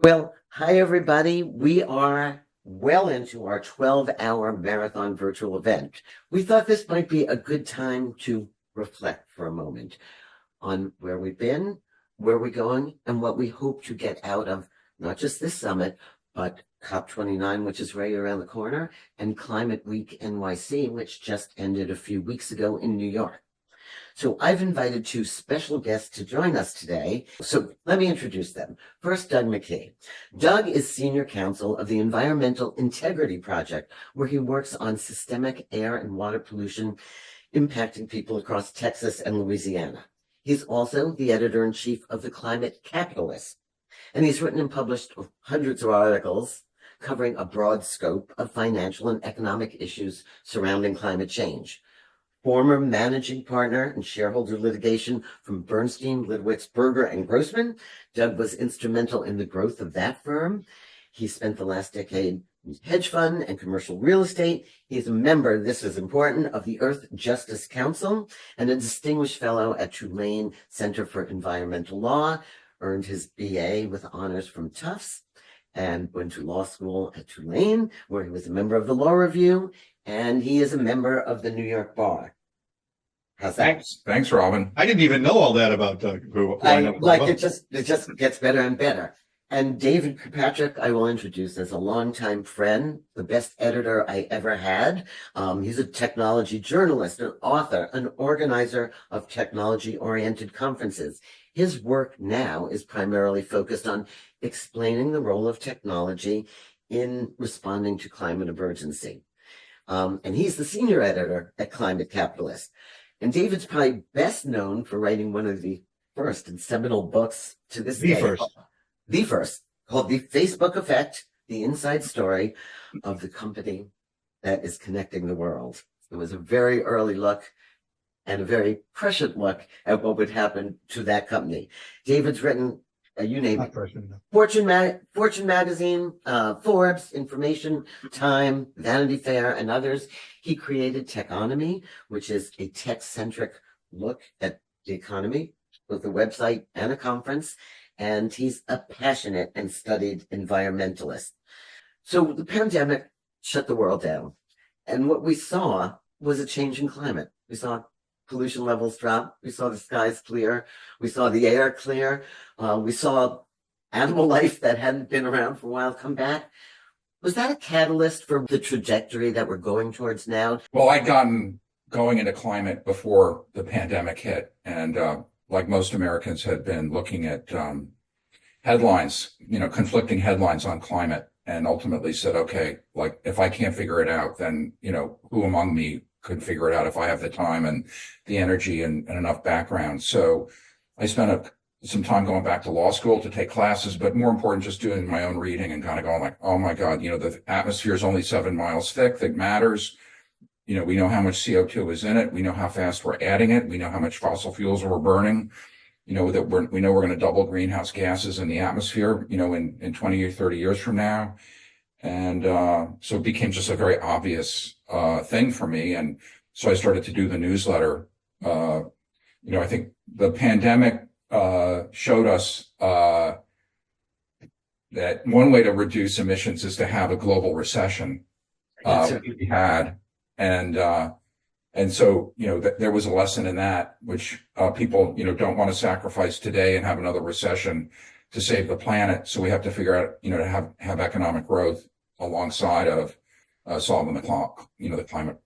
Well, hi everybody. We are well into our 12-hour marathon virtual event. We thought this might be a good time to reflect for a moment on where we've been, where we're going, and what we hope to get out of not just this summit, but COP29, which is right around the corner, and Climate Week NYC, which just ended a few weeks ago in New York. So I've invited two special guests to join us today. So let me introduce them. First, Doug McKeige. Doug is senior counsel of the Environmental Integrity Project, where he works on systemic air and water pollution impacting people across Texas and Louisiana. He's also the editor-in-chief of the Climate Capitalist, and he's written and published hundreds of articles covering a broad scope of financial and economic issues surrounding climate change. Former managing partner and shareholder litigation from Bernstein, Lidwitz, Berger, and Grossman, Doug was instrumental in the growth of that firm. He spent the last decade in hedge fund and commercial real estate. He's a member, this is important, of the Earth Justice Council and a distinguished fellow at Tulane Center for Environmental Law, earned his BA with honors from Tufts, and went to law school at Tulane, where he was a member of the Law Review, and he is a member of the New York Bar. How's that? Thanks, Robin. I didn't even know all that about Doug. It just gets better and better. And David Kirkpatrick, I will introduce as a longtime friend, the best editor I ever had. He's a technology journalist, an author, an organizer of technology-oriented conferences. His work now is primarily focused on explaining the role of technology in responding to climate emergency. And he's the senior editor at Climate Capitalist. And David's probably best known for writing one of the first and seminal books to this day. The first, called The Facebook Effect, the inside story of the company that is connecting the world. It was a very early look and a very prescient look at what would happen to that company. David's written, you name it, Fortune Magazine, Forbes, Information, Time, Vanity Fair, and others. He created Techonomy, which is a tech-centric look at the economy, both a website and a conference. And he's a passionate and studied environmentalist. So the pandemic shut the world down. And what we saw was a change in climate. We saw pollution levels drop. We saw the skies clear. We saw the air clear. We saw animal life that hadn't been around for a while come back. Was that a catalyst for the trajectory that we're going towards now? Well, I'd gotten going into climate before the pandemic hit. And like most Americans had been looking at headlines, conflicting headlines on climate, and ultimately said, okay, like if I can't figure it out, then, who among me could figure it out if I have the time and the energy and enough background. So I spent some time going back to law school to take classes, but more important, just doing my own reading and kind of going like, oh my God, the atmosphere is only 7 miles thick. That matters. We know how much CO2 is in it. We know how fast we're adding it. We know how much fossil fuels we're burning. We know we're going to double greenhouse gases in the atmosphere, in 20 or 30 years from now. And so it became just a very obvious thing for me. And so I started to do the newsletter. I think the pandemic showed us that one way to reduce emissions is to have a global recession. We had. And so, there was a lesson in that, which people, don't want to sacrifice today and have another recession to save the planet. So we have to figure out, to have economic growth alongside of solving the climate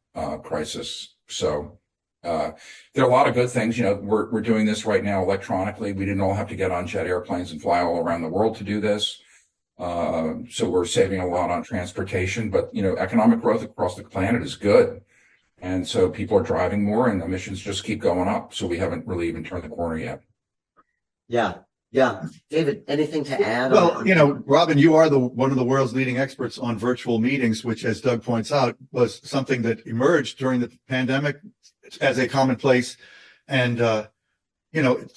crisis. So there are a lot of good things. We're doing this right now electronically. We didn't all have to get on jet airplanes and fly all around the world to do this. So we're saving a lot on transportation, but, economic growth across the planet is good. And so people are driving more and emissions just keep going up. So we haven't really even turned the corner yet. Yeah. David, anything to add? Well, Robin, you are one of the world's leading experts on virtual meetings, which, as Doug points out, was something that emerged during the pandemic as a commonplace. And,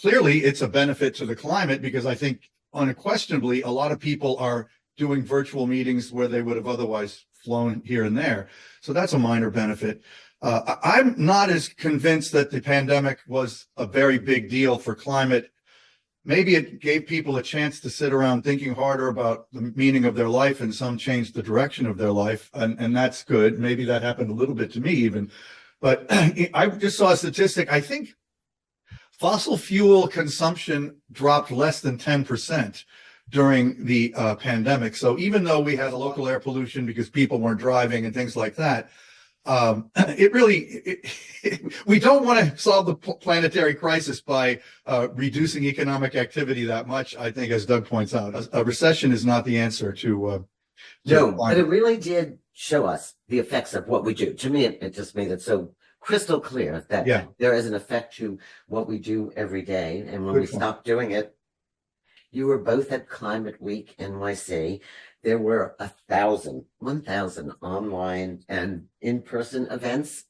clearly it's a benefit to the climate because I think unquestionably a lot of people are doing virtual meetings where they would have otherwise flown here and there. So that's a minor benefit. I'm not as convinced that the pandemic was a very big deal for climate maybe it gave people a chance to sit around thinking harder about the meaning of their life, and some changed the direction of their life. And that's good. Maybe that happened a little bit to me even. But I just saw a statistic. I think fossil fuel consumption dropped less than 10% during the pandemic. So even though we had local air pollution because people weren't driving and things like that, we don't want to solve the planetary crisis by reducing economic activity that much. I think, as Doug points out, a recession is not the answer to no, but it really did show us the effects of what we do. To me, it just made it so crystal clear that there is an effect to what we do every day. And when we stop doing it, you were both at Climate Week NYC. There were 1,000 online and in-person events.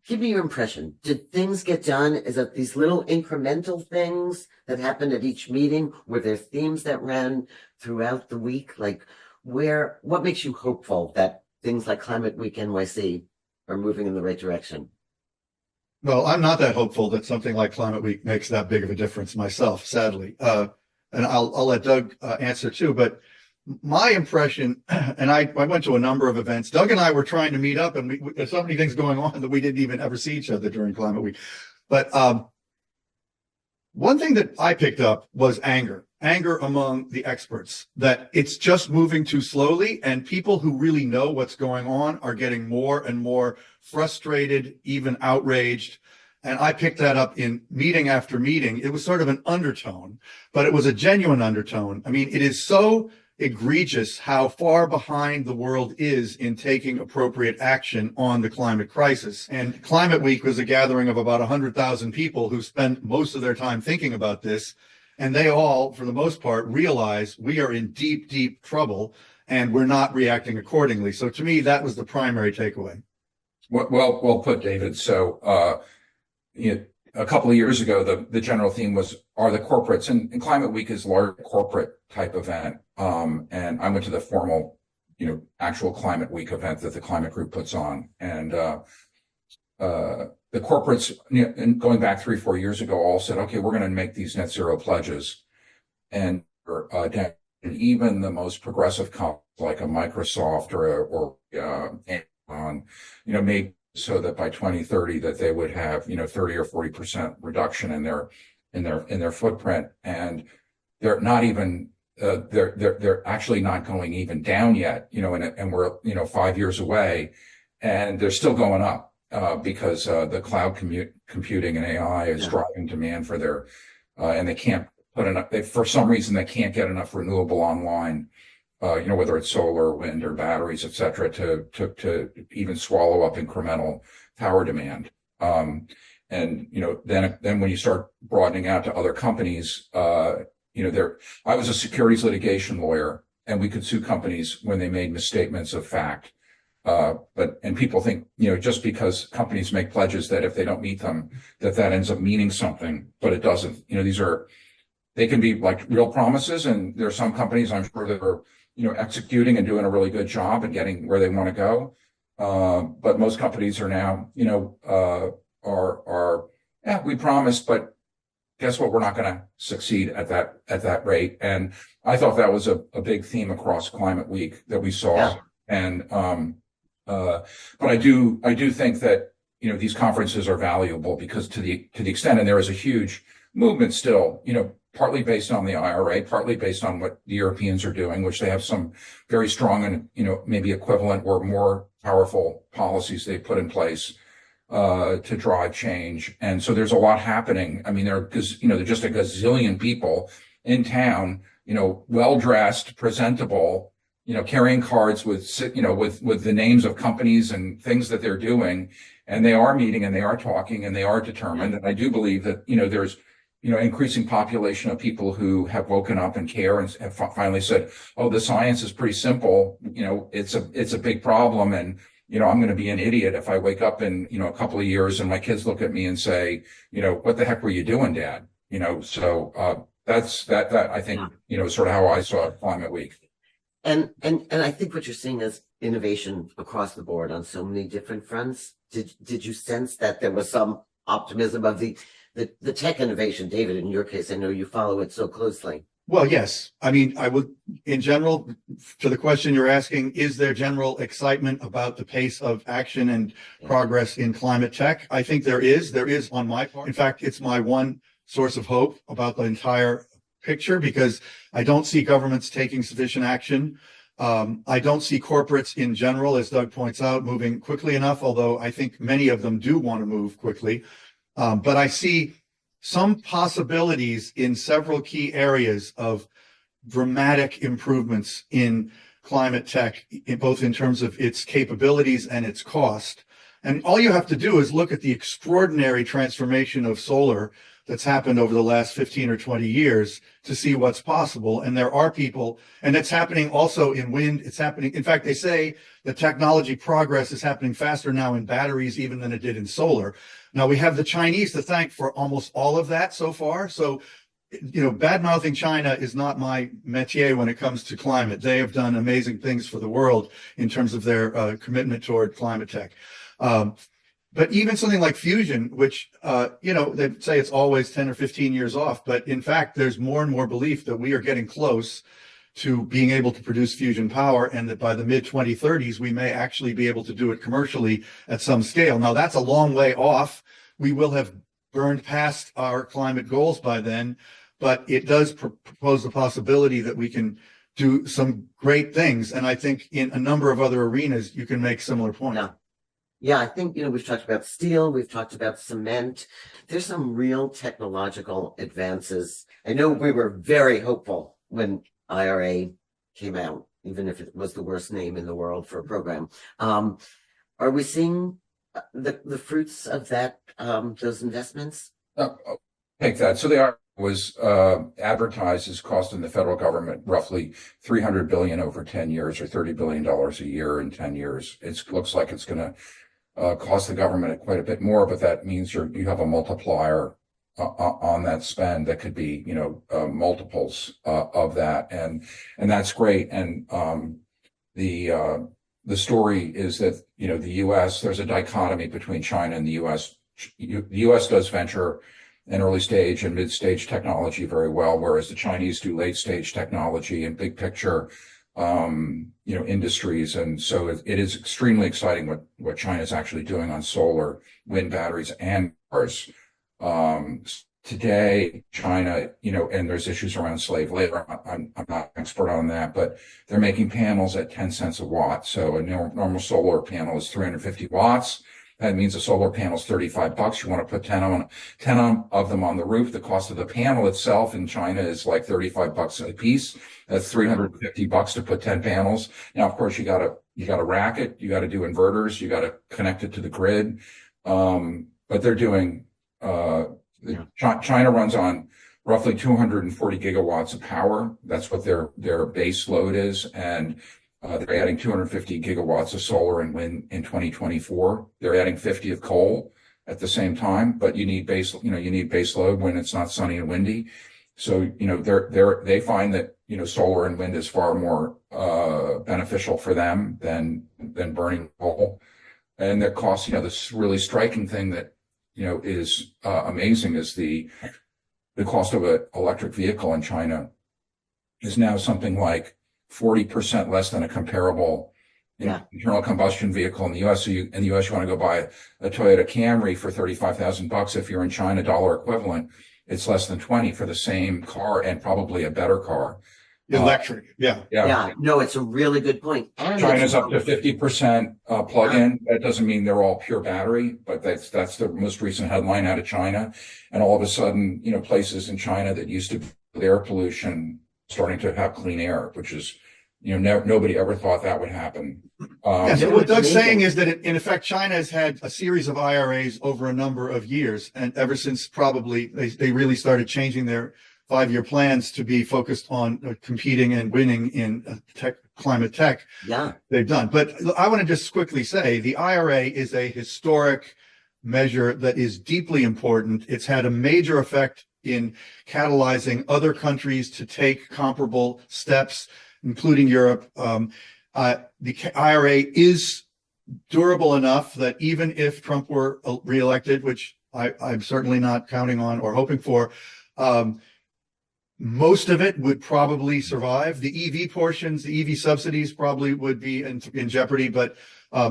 Give me your impression. Did things get done? Is it these little incremental things that happened at each meeting? Were there themes that ran throughout the week? Like what makes you hopeful that things like Climate Week NYC are moving in the right direction? Well, I'm not that hopeful that something like Climate Week makes that big of a difference myself, sadly. And I'll let Doug answer too, but my impression, and I went to a number of events. Doug and I were trying to meet up, and there's so many things going on that we didn't even ever see each other during Climate Week. But one thing that I picked up was anger among the experts, that it's just moving too slowly, and people who really know what's going on are getting more and more frustrated, even outraged. And I picked that up in meeting after meeting. It was sort of an undertone, but it was a genuine undertone. I mean, it is so egregious how far behind the world is in taking appropriate action on the climate crisis. And Climate Week was a gathering of about 100,000 people who spent most of their time thinking about this. And they all, for the most part, realize we are in deep, deep trouble and we're not reacting accordingly. So to me, that was the primary takeaway. Well put, David. So, a couple of years ago, the general theme are the corporates, and Climate Week is a large corporate type event. And I went to the formal, actual Climate Week event that the Climate Group puts on. And the corporates, and going back 3-4 years ago, all said, okay, we're going to make these net zero pledges. And even the most progressive companies like a Microsoft or Amazon, made so that by 2030 that they would have 30 or 40% reduction in their footprint, and they're not even they're actually not going even down yet, and we're 5 years away, and they're still going up because the cloud computing and AI is driving demand for their and they can't put enough. For some reason they can't get enough renewable online. Whether it's solar, wind, or batteries, et cetera, to even swallow up incremental power demand. And then when you start broadening out to other companies, I was a securities litigation lawyer, and we could sue companies when they made misstatements of fact. And people think, just because companies make pledges that if they don't meet them, that ends up meaning something, but it doesn't. They can be like real promises, and there are some companies I'm sure that are executing and doing a really good job and getting where they want to go. But most companies are now, we promised, but guess what? We're not going to succeed at that rate. And I thought that was a big theme across Climate Week that we saw. Yeah. And, but I do think that, these conferences are valuable because to the extent, and there is a huge movement still, partly based on the IRA, partly based on what the Europeans are doing, which they have some very strong and, maybe equivalent or more powerful policies they put in place to drive change. And so there's a lot happening. I mean, there are just a gazillion people in town, well-dressed, presentable, carrying cards with the names of companies and things that they're doing. And they are meeting and they are talking and they are determined. And I do believe that, there's increasing population of people who have woken up and care and have finally said, oh, the science is pretty simple. It's a big problem. And, I'm going to be an idiot if I wake up in, a couple of years and my kids look at me and say, what the heck were you doing, Dad? So, that's I think, sort of how I saw Climate Week. And I think what you're seeing is innovation across the board on so many different fronts. Did you sense that there was some optimism of the the tech innovation, David, in your case, I know you follow it so closely. Well, yes. I mean, I would, in general, to the question you're asking, is there general excitement about the pace of action and progress in climate tech? I think there is. There is on my part. In fact, it's my one source of hope about the entire picture because I don't see governments taking sufficient action. I don't see corporates in general, as Doug points out, moving quickly enough, although I think many of them do want to move quickly. But I see some possibilities in several key areas of dramatic improvements in climate tech, both in terms of its capabilities and its cost. And all you have to do is look at the extraordinary transformation of solar that's happened over the last 15 or 20 years to see what's possible. And there are people, and it's happening also in wind. It's happening. In fact, they say the technology progress is happening faster now in batteries even than it did in solar. Now we have the Chinese to thank for almost all of that so far. So, bad-mouthing China is not my métier when it comes to climate. They have done amazing things for the world in terms of their commitment toward climate tech. But even something like fusion, which, they say it's always 10 or 15 years off. But in fact, there's more and more belief that we are getting close to being able to produce fusion power and that by the mid-2030s, we may actually be able to do it commercially at some scale. Now, that's a long way off. We will have burned past our climate goals by then, but it does propose the possibility that we can do some great things. And I think in a number of other arenas, you can make similar points. Yeah, I think, we've talked about steel, we've talked about cement. There's some real technological advances. I know we were very hopeful when IRA came out, even if it was the worst name in the world for a program. Are we seeing the fruits of that, those investments? Take that. So the IRA was advertised as costing the federal government roughly $300 billion over 10 years or $30 billion a year in 10 years. It looks like it's going to cost the government quite a bit more, but that means you have a multiplier on that spend that could be, multiples of that, and that's great. And the story is that the U.S. there's a dichotomy between China and the U.S. The U.S. does venture and early stage and mid stage technology very well, whereas the Chinese do late stage technology and big picture industries. And so it is extremely exciting what China is actually doing on solar, wind batteries, and cars. Today, China, and there's issues around slave labor. I'm not an expert on that, but they're making panels at 10 cents a watt. So a normal solar panel is 350 watts. That means a solar panel is $35. You want to put 10 of them on the roof. The cost of the panel itself in China is like $35 a piece. That's $350 to put 10 panels. Now, of course, you got to rack it. You got to do inverters. You got to connect it to the grid. But they're doing, China runs on roughly 240 gigawatts of power. That's what their base load is. And they're adding 250 gigawatts of solar and wind in 2024. They're adding 50 of coal at the same time, but you need base load when it's not sunny and windy. So, they find that, solar and wind is far more, beneficial for them than burning coal. And their cost, this really striking thing that, is, amazing is the cost of an electric vehicle in China is now something like 40% less than a comparable internal combustion vehicle in the U.S. So in the U.S. you want to go buy a Toyota Camry for $35,000. If you're in China, dollar equivalent, it's less than 20 for the same car and probably a better car. Electric, Yeah, no, it's a really good point. And China's up to 50% plug-in. That doesn't mean they're all pure battery, but that's the most recent headline out of China. And all of a sudden, places in China that used to be air pollution starting to have clean air, which is, nobody ever thought that would happen. So what Doug's saying is that in effect, China has had a series of IRAs over a number of years, and ever since probably they really started changing their 5-year plans to be focused on competing and winning in climate tech. Yeah, they've done. But I want to just quickly say the IRA is a historic measure that is deeply important. It's had a major effect in catalyzing other countries to take comparable steps, including Europe. The IRA is durable enough that even if Trump were reelected, which I'm certainly not counting on or hoping for. Most of it would probably survive. The EV portions, the EV subsidies probably would be in jeopardy, but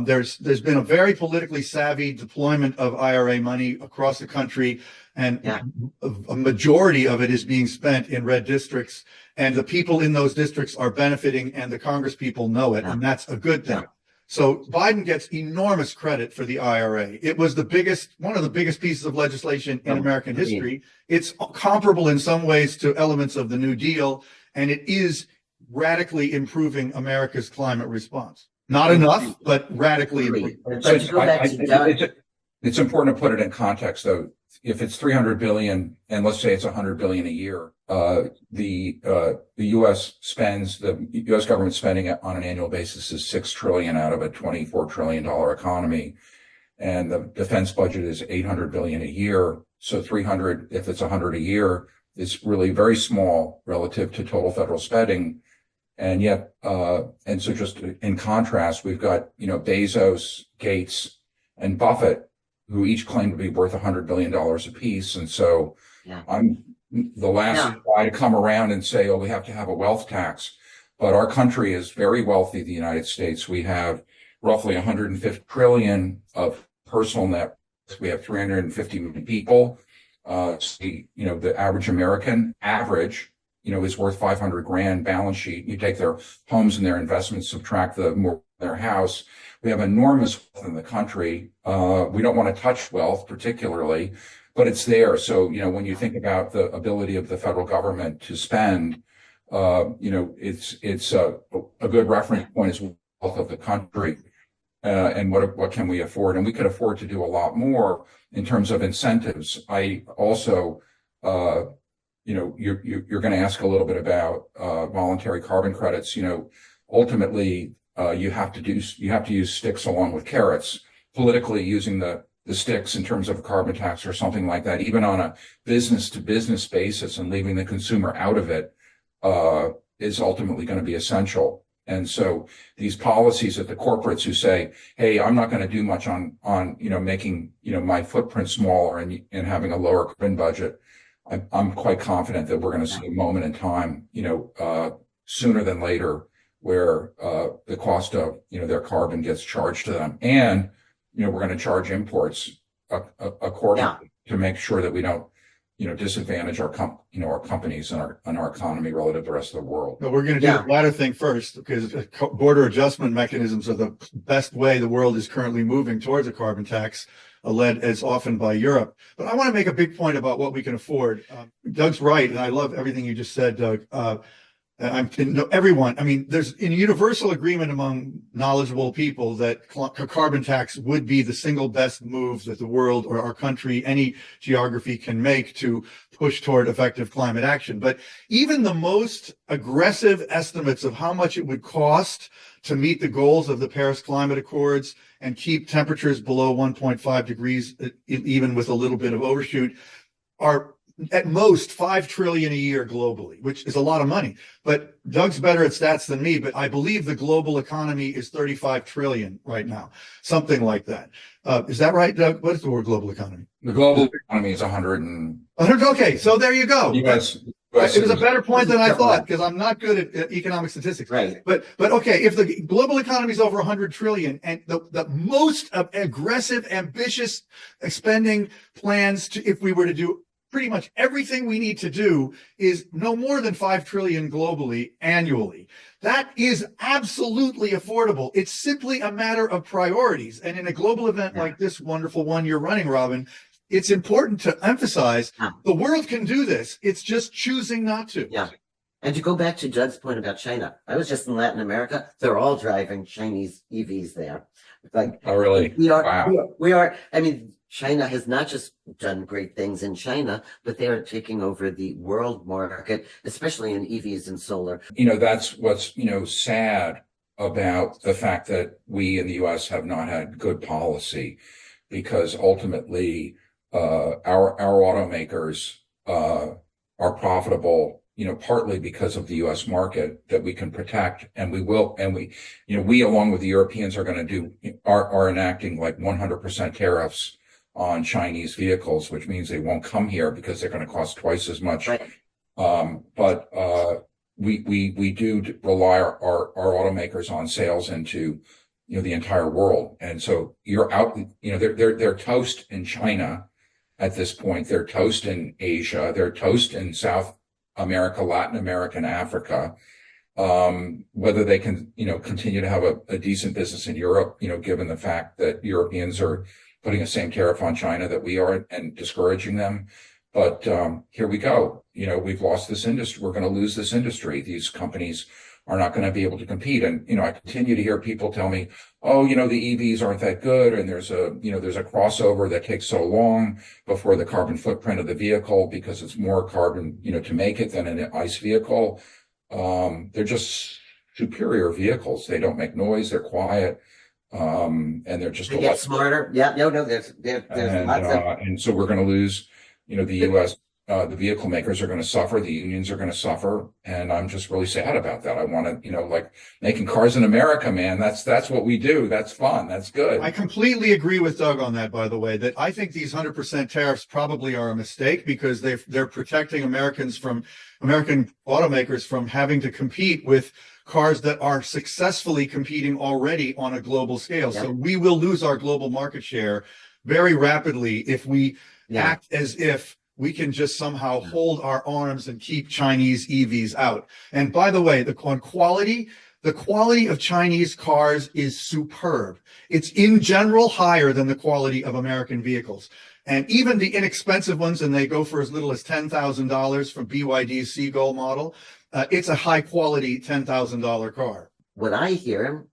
there's been a very politically savvy deployment of IRA money across the country, and a majority of it is being spent in red districts, and the people in those districts are benefiting, and the Congress people know it, and that's a good thing. So Biden gets enormous credit for the IRA. It was one of the biggest pieces of legislation in American history. It's comparable in some ways to elements of the New Deal, and it is radically improving America's climate response. Not enough, but radically improving. It's important to put it in context, though. If it's 300 billion, and let's say it's 100 billion a year, the U.S. government spending on an annual basis is 6 trillion out of a $24 trillion economy. And the defense budget is 800 billion a year. So 300, if it's 100 a year, is really very small relative to total federal spending. And yet, and so just in contrast, we've got, Bezos, Gates, and Buffett, who each claim to be worth $100 billion apiece. And so I'm the last guy to come around and say, oh, we have to have a wealth tax. But our country is very wealthy, the United States. We have roughly 150 trillion of personal net worth. We have 350 million people. The average American is worth 500 grand balance sheet. You take their homes and their investments, subtract the more their house. We have enormous wealth in the country. We don't want to touch wealth particularly, but it's there. So, when you think about the ability of the federal government to spend, it's a good reference point is wealth of the country, and what can we afford? And we could afford to do a lot more in terms of incentives. I also, you're going to ask a little bit about voluntary carbon credits. Ultimately, you have to use sticks along with carrots. Politically, using the sticks in terms of a carbon tax or something like that, even on a business to business basis, and leaving the consumer out of it, is ultimately going to be essential. And so these policies at the corporates who say, hey, I'm not going to do much on making my footprint smaller and having a lower carbon budget, I'm quite confident that we're going to see a moment in time, sooner than later, where the cost of their carbon gets charged to them, and we're going to charge imports accordingly to make sure that we don't disadvantage our companies and our economy relative to the rest of the world. No, we're going to do the latter thing first, because border adjustment mechanisms are the best way the world is currently moving towards a carbon tax, led as often by Europe. But I want to make a big point about what we can afford. Doug's right, and I love everything you just said, Doug. There's a universal agreement among knowledgeable people that a carbon tax would be the single best move that the world or our country, any geography, can make to push toward effective climate action. But even the most aggressive estimates of how much it would cost to meet the goals of the Paris Climate Accords and keep temperatures below 1.5 degrees, even with a little bit of overshoot, are at most 5 trillion a year globally, which is a lot of money. But Doug's better at stats than me, but I believe the global economy is 35 trillion right now, something like that. Is that right, Doug? What is the word global economy? The global economy is 100. Okay, so there you go. US It was a better point than I thought, because I'm not good at economic statistics. Right. But okay, if the global economy is over 100 trillion, and the most aggressive, ambitious spending plans if we were to do pretty much everything we need to do is no more than 5 trillion globally annually. That is absolutely affordable. It's simply a matter of priorities. And in a global event like this wonderful one you're running, Robin, it's important to emphasize the world can do this. It's just choosing not to. Yeah. And to go back to Judd's point about China, I was just in Latin America. They're all driving Chinese EVs there. Oh, really? We are. I mean, China has not just done great things in China, but they are taking over the world market, especially in EVs and solar. That's what's, sad about the fact that we in the U.S. have not had good policy, because ultimately, our automakers, are profitable, partly because of the U.S. market that we can protect, and we will, and we along with the Europeans are enacting like 100% tariffs on Chinese vehicles, which means they won't come here because they're going to cost twice as much. Right. But we do rely our automakers on sales into, the entire world. And so you're out, they're toast in China at this point. They're toast in Asia. They're toast in South America, Latin America, and Africa. Whether they can, continue to have a decent business in Europe, given the fact that Europeans are putting the same tariff on China that we are and discouraging them. But here we go. We've lost this industry. We're going to lose this industry. These companies are not going to be able to compete. And, I continue to hear people tell me, oh, the EVs aren't that good. And there's a crossover that takes so long before the carbon footprint of the vehicle, because it's more carbon, to make it than an ICE vehicle. They're just superior vehicles. They don't make noise. They're quiet. And they're just They get smarter. Yeah, no, there's lots of. And so we're going to lose, the U.S., the vehicle makers are going to suffer. The unions are going to suffer. And I'm just really sad about that. I want to, like making cars in America, man. That's what we do. That's fun. That's good. I completely agree with Doug on that, by the way, that I think these 100% tariffs probably are a mistake, because they're protecting American automakers from having to compete with cars that are successfully competing already on a global scale. Yep. So we will lose our global market share very rapidly if we act as if we can just somehow hold our arms and keep Chinese EVs out. And by the way, on quality, the quality of Chinese cars is superb. It's in general higher than the quality of American vehicles. And even the inexpensive ones, and they go for as little as $10,000 from BYD's Seagull model, it's a high quality $10,000 car. What I hear,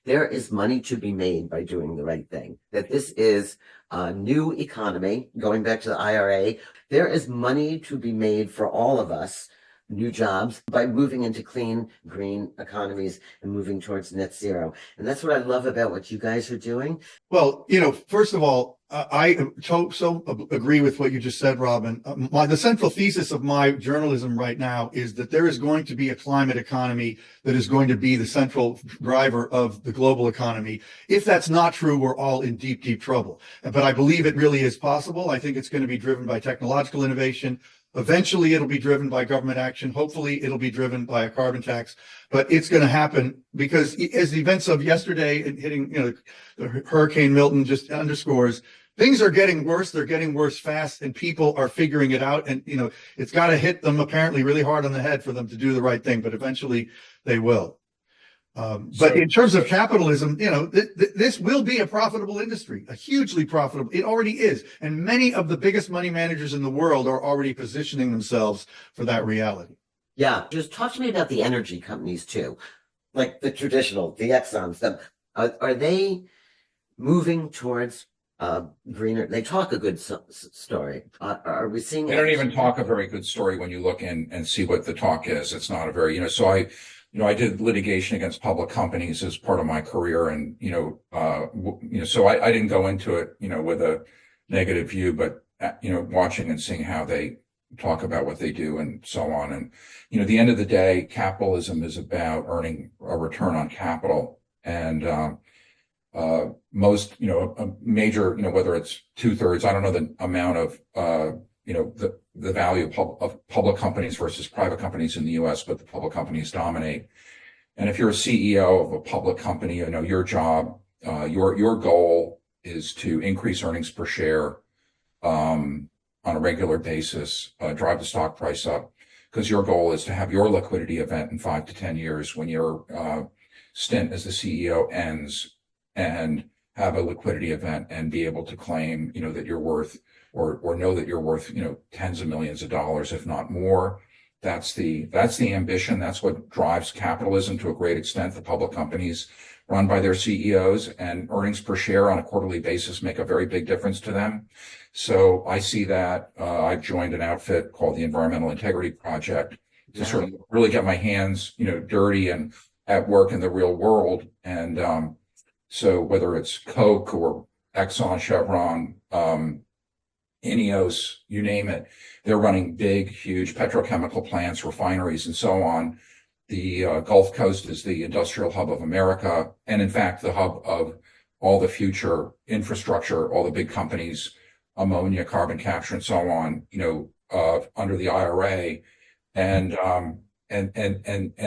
there is money to be made by doing the right thing. That this is a new economy, going back to the IRA. There is money to be made for all of us, new jobs, by moving into clean, green economies and moving towards net zero. And that's what I love about what you guys are doing. Well, first of all, I so agree with what you just said, Robin. The central thesis of my journalism right now is that there is going to be a climate economy that is going to be the central driver of the global economy. If that's not true, we're all in deep, deep trouble. But I believe it really is possible. I think it's going to be driven by technological innovation. Eventually, it'll be driven by government action. Hopefully, it'll be driven by a carbon tax. But it's going to happen because, as the events of yesterday and hitting, the Hurricane Milton just underscores, things are getting worse. They're getting worse fast, and people are figuring it out. And, it's got to hit them apparently really hard on the head for them to do the right thing. But eventually, they will. But in terms of capitalism, this will be a profitable industry, a hugely profitable. It already is. And many of the biggest money managers in the world are already positioning themselves for that reality. Yeah. Just talk to me about the energy companies too, like the traditional, the Exxons, are they moving towards greener? They talk a good story. Are we seeing? They don't even talk a very good story when you look in and see what the talk is. It's not a very, so I did litigation against public companies as part of my career, and so I didn't go into it, with a negative view, but watching and seeing how they talk about what they do and so on. And at the end of the day, capitalism is about earning a return on capital, and most, a major, whether it's 2/3, I don't know the amount of the value of public companies versus private companies in the U.S., but the public companies dominate. And if you're a CEO of a public company, your job, your goal is to increase earnings per share on a regular basis, drive the stock price up, because your goal is to have your liquidity event in 5 to 10 years when your stint as the CEO ends, and have a liquidity event and be able to claim, that you're worth, or know that you're worth, tens of millions of dollars, if not more. That's the ambition. That's what drives capitalism to a great extent. The public companies run by their CEOs, and earnings per share on a quarterly basis make a very big difference to them. So I see that. I've joined an outfit called the Environmental Integrity Project to sort of really get my hands, dirty and at work in the real world. And so whether it's Coke or Exxon, Chevron, INEOS, you name it, they're running big, huge petrochemical plants, refineries, and so on. The Gulf Coast is the industrial hub of America, and in fact, the hub of all the future infrastructure, all the big companies, ammonia, carbon capture, and so on, under the IRA. And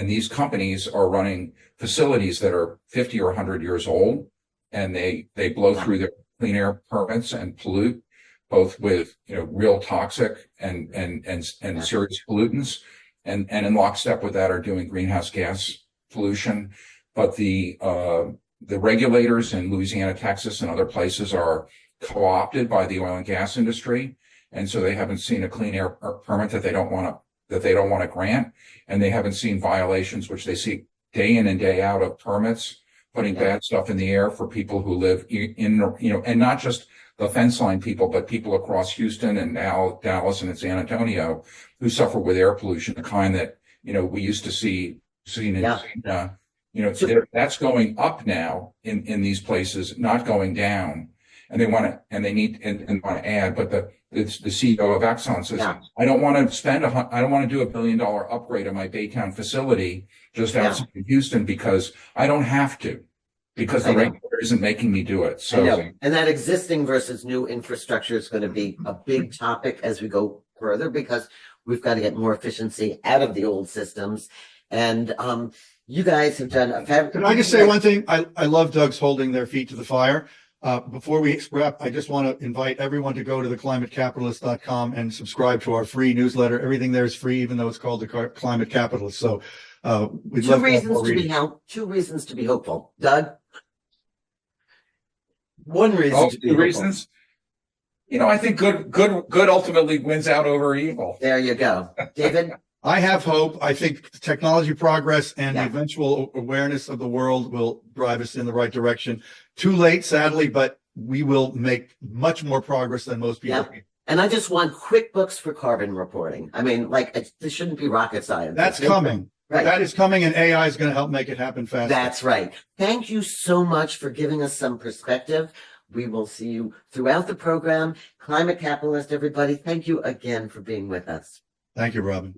these companies are running facilities that are 50 or 100 years old, and they blow through their clean air permits and pollute, both with, real toxic and serious pollutants. And in lockstep with that are doing greenhouse gas pollution. But the regulators in Louisiana, Texas, and other places are co-opted by the oil and gas industry. And so they haven't seen a clean air permit that they don't want to grant. And they haven't seen violations, which they see day in and day out, of permits, putting bad stuff in the air for people who live in, and not just the fence line people, but people across Houston and Dallas and San Antonio who suffer with air pollution, the kind that, we used to see that's going up now in these places, not going down. And they want to, and they need, and want to add, but the CEO of Exxon says, I don't want to do $1 billion upgrade of my Baytown facility just outside of Houston because I don't have to, because the regulator isn't making me do it. So, and that existing versus new infrastructure is going to be a big topic as we go further, because we've got to get more efficiency out of the old systems. And, you guys have done a fabulous. Can I just say one thing? I love Doug's holding their feet to the fire. Before we wrap, I just want to invite everyone to go to theclimatecapitalist.com and subscribe to our free newsletter. Everything there is free, even though it's called the Climate Capitalist. So, we'd love two reasons to be hopeful. Doug? One reason to be hopeful. Reasons? I think good ultimately wins out over evil. There you go. David? I have hope. I think technology progress and the eventual awareness of the world will drive us in the right direction. Too late, sadly, but we will make much more progress than most people. Yeah. And I just want QuickBooks for carbon reporting. I mean, this shouldn't be rocket science. That's coming. Right. That is coming, and AI is going to help make it happen faster. That's right. Thank you so much for giving us some perspective. We will see you throughout the program. Climate Capitalist, everybody, thank you again for being with us. Thank you, Robin.